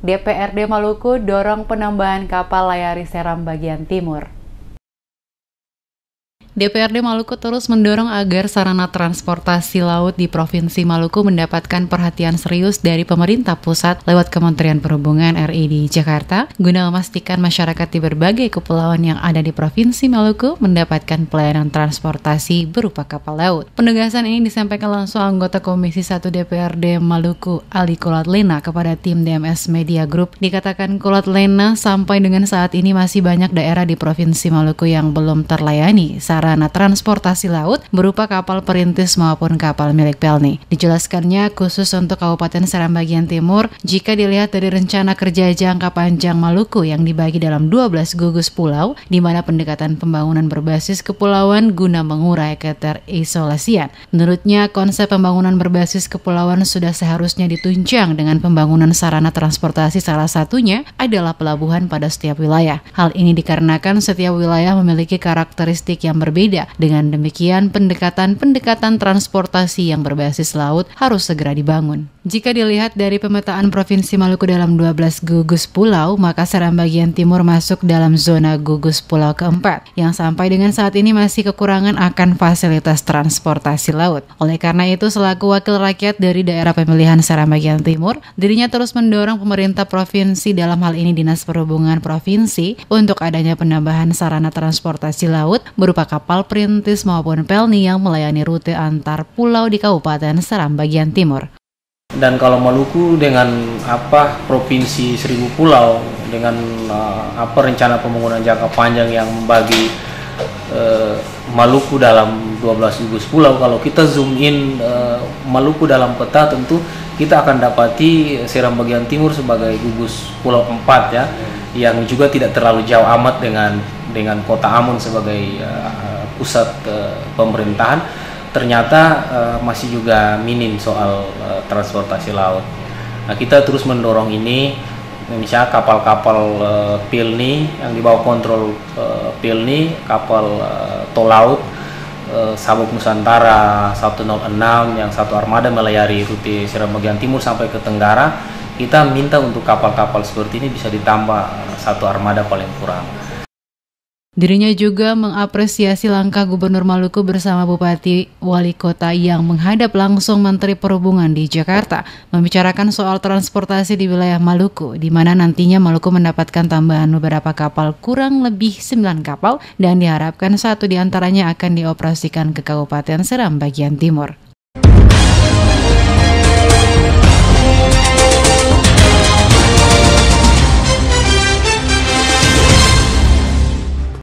DPRD Maluku dorong penambahan kapal layari Seram bagian timur. DPRD Maluku terus mendorong agar sarana transportasi laut di Provinsi Maluku mendapatkan perhatian serius dari pemerintah pusat lewat Kementerian Perhubungan RI di Jakarta guna memastikan masyarakat di berbagai kepulauan yang ada di Provinsi Maluku mendapatkan pelayanan transportasi berupa kapal laut. Penegasan ini disampaikan langsung anggota Komisi 1 DPRD Maluku Ali Kolatlena kepada tim DMS Media Group. Dikatakan Kolatlena sampai dengan saat ini masih banyak daerah di Provinsi Maluku yang belum terlayani sarana transportasi laut berupa kapal perintis maupun kapal milik Pelni. Dijelaskannya khusus untuk Kabupaten Seram bagian timur, jika dilihat dari rencana kerja jangka panjang Maluku yang dibagi dalam 12 gugus pulau, di mana pendekatan pembangunan berbasis kepulauan guna mengurai keterisolasian. Menurutnya, konsep pembangunan berbasis kepulauan sudah seharusnya ditunjang dengan pembangunan sarana transportasi, salah satunya adalah pelabuhan pada setiap wilayah. Hal ini dikarenakan setiap wilayah memiliki karakteristik yang berbeda. Dengan demikian, pendekatan transportasi yang berbasis laut harus segera dibangun. Jika dilihat dari pemetaan Provinsi Maluku dalam 12 gugus pulau, maka Seram bagian timur masuk dalam zona gugus pulau keempat, yang sampai dengan saat ini masih kekurangan akan fasilitas transportasi laut. Oleh karena itu, selaku wakil rakyat dari daerah pemilihan Seram bagian timur, dirinya terus mendorong pemerintah provinsi, dalam hal ini Dinas Perhubungan Provinsi, untuk adanya penambahan sarana transportasi laut berupa kapal perintis maupun Pelni yang melayani rute antar pulau di Kabupaten Seram bagian timur. Dan kalau Maluku dengan provinsi 1000 pulau dengan rencana pembangunan jangka panjang yang membagi Maluku dalam 12 gugus pulau, kalau kita zoom in Maluku dalam peta, tentu kita akan dapati Seram bagian timur sebagai gugus pulau 4 ya, yang juga tidak terlalu jauh amat dengan Kota Ambon sebagai pusat pemerintahan. Ternyata masih juga minim soal transportasi laut. Nah, kita terus mendorong ini, misalnya kapal-kapal Pelni yang di bawah kontrol Pelni, kapal tol laut Sabuk Nusantara 106 yang satu armada melayari rute Seram bagian timur sampai ke Tenggara. Kita minta untuk kapal-kapal seperti ini bisa ditambah satu armada paling kurang. Dirinya juga mengapresiasi langkah Gubernur Maluku bersama Bupati Wali Kota yang menghadap langsung Menteri Perhubungan di Jakarta membicarakan soal transportasi di wilayah Maluku, di mana nantinya Maluku mendapatkan tambahan beberapa kapal, kurang lebih 9 kapal, dan diharapkan satu di antaranya akan dioperasikan ke Kabupaten Seram bagian timur.